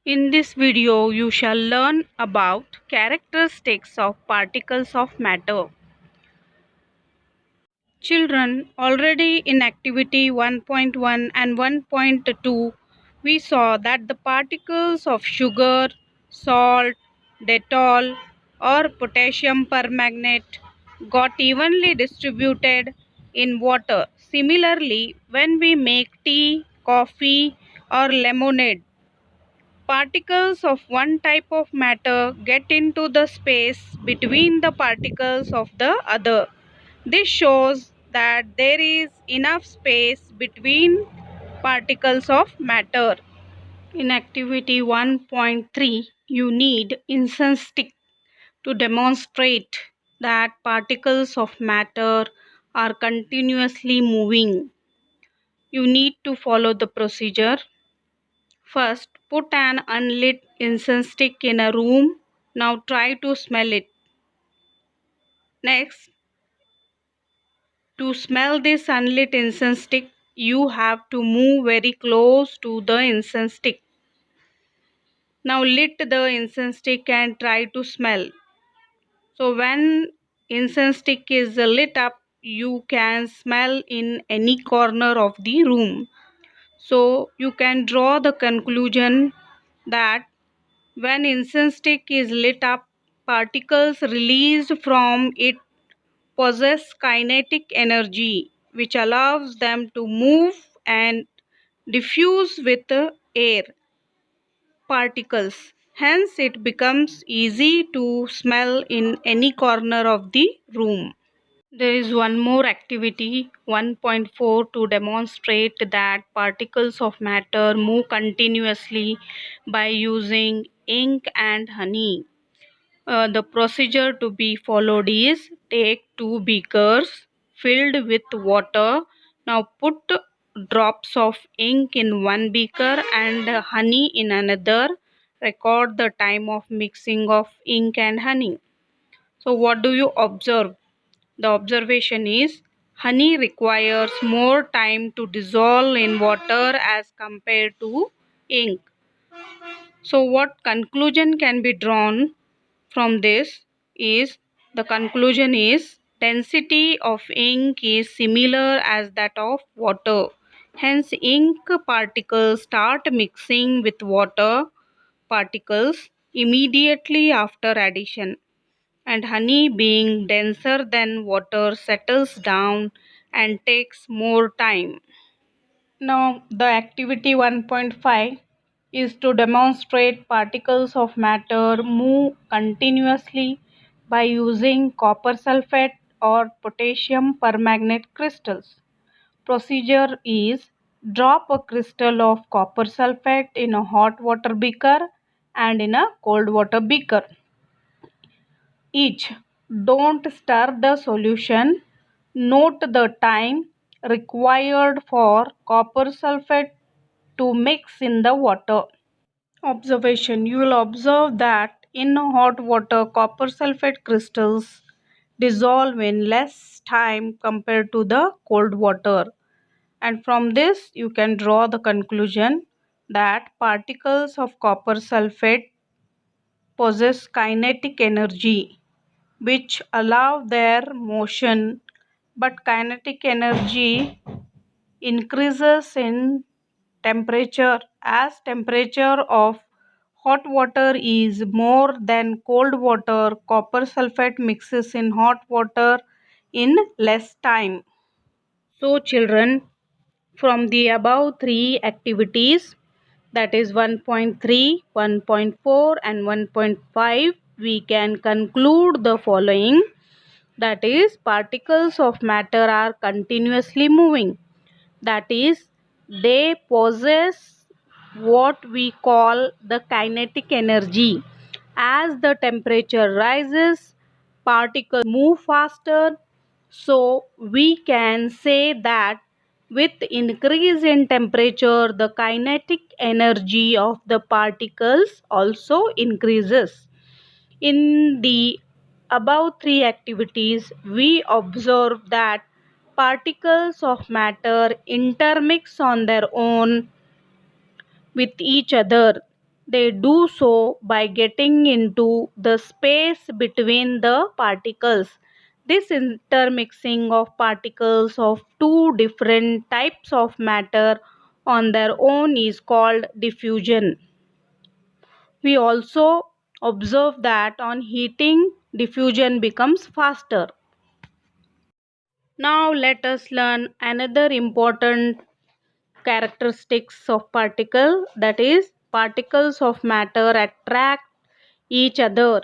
In this video, you shall learn about characteristics of particles of matter. Children, already in activity 1.1 and 1.2, we saw that the particles of sugar, salt, Dettol, or potassium permanganate got evenly distributed in water. Similarly, when we make tea, coffee, or lemonade, particles of one type of matter get into the space between the particles of the other. This shows that there is enough space between particles of matter. In activity 1.3, you need incense stick to demonstrate that particles of matter are continuously moving. You need to follow the procedure. First, put an unlit incense stick in a room. Now try to smell it. Next, to smell this unlit incense stick, you have to move very close to the incense stick. Now lit the incense stick and try to smell. So when incense stick is lit up, you can smell in any corner of the room. So you can draw the conclusion that when incense stick is lit up, particles released from it possess kinetic energy, which allows them to move and diffuse with air particles. Hence, it becomes easy to smell in any corner of the room. There is one more activity, 1.4, to demonstrate that particles of matter move continuously by using ink and honey. The procedure to be followed is take two beakers filled with water. Now put drops of ink in one beaker and honey in another. Record the time of mixing of ink and honey. So what do you observe? The observation is honey requires more time to dissolve in water as compared to ink. So what conclusion can be drawn from this is the conclusion is density of ink is similar as that of water. Hence ink particles start mixing with water particles immediately after addition, and honey being denser than water settles down and takes more time. Now the activity 1.5 is to demonstrate particles of matter move continuously by using copper sulfate or potassium permanganate crystals. Procedure is drop a crystal of copper sulfate in a hot water beaker and in a cold water beaker. Each. Don't stir the solution. Note the time required for copper sulfate to mix in the water. Observation. You will observe that in hot water, copper sulfate crystals dissolve in less time compared to the cold water. And from this, you can draw the conclusion that particles of copper sulfate possess kinetic energy which allow their motion, but kinetic energy increases in temperature as temperature of hot water is more than cold water. Copper sulfate mixes in hot water in less time. So children, from the above three activities, that is 1.3, 1.4 and 1.5, we can conclude the following, that is particles of matter are continuously moving, that is they possess what we call the kinetic energy. As the temperature rises, particles move faster, so we can say that with increase in temperature, the kinetic energy of the particles also increases. In the above three activities, we observe that particles of matter intermix on their own with each other. They do so by getting into the space between the particles. This intermixing of particles of two different types of matter on their own is called diffusion. We also observe that on heating, diffusion becomes faster. Now let us learn another important characteristics of particle, that is particles of matter attract each other.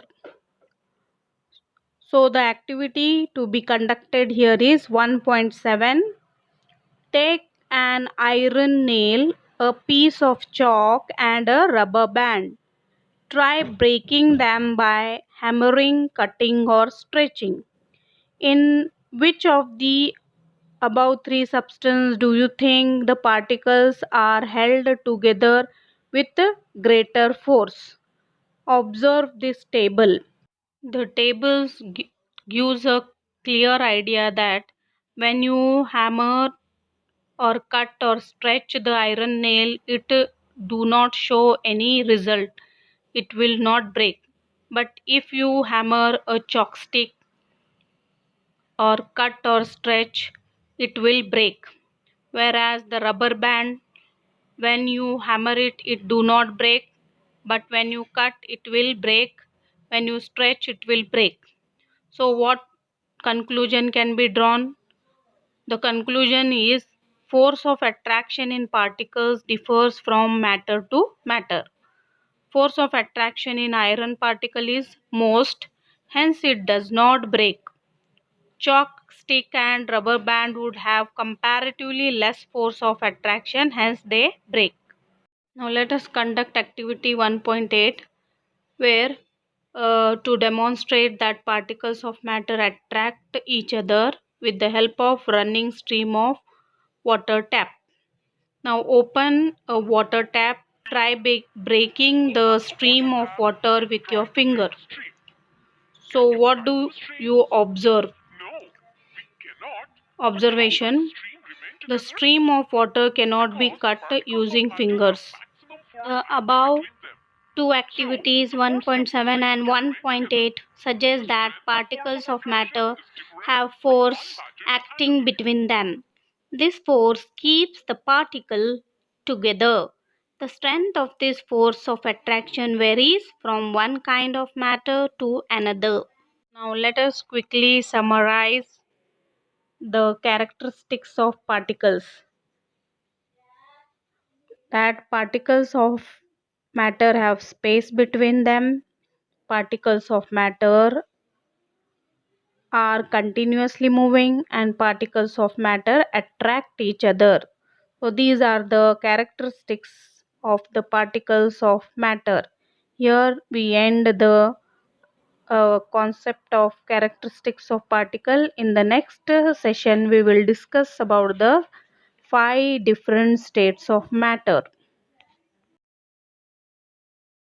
So the activity to be conducted here is 1.7. Take an iron nail, a piece of chalk and a rubber band. Try breaking them by hammering, cutting or stretching. In which of the above three substances do you think the particles are held together with greater force? Observe this table. The tables gives a clear idea that when you hammer or cut or stretch the iron nail, it do not show any result. It will not break. But if you hammer a chalk stick or cut or stretch, it will break. Whereas the rubber band, when you hammer it, it do not break. But when you cut, it will break. When you stretch, it will break. So what conclusion can be drawn? The conclusion is force of attraction in particles differs from matter to matter. Force of attraction in iron particle is most, hence it does not break. Chalk stick and rubber band would have comparatively less force of attraction, hence they break. Now let us conduct activity 1.8, where to demonstrate that particles of matter attract each other with the help of running stream of water tap. Now open a water tap. Try breaking the stream of water with your finger. So what do you observe? Observation: the stream of water cannot be cut using fingers. Above two activities 1.7 and 1.8 suggest that particles of matter have force acting between them. This force keeps the particle together. The strength of this force of attraction varies from one kind of matter to another. Now let us quickly summarize the characteristics of particles. That particles of matter have space between them. Particles of matter are continuously moving and particles of matter attract each other. So these are the characteristics of the particles of matter. Here we end the concept of characteristics of particle. In the next session we will discuss about the 5 different states of matter.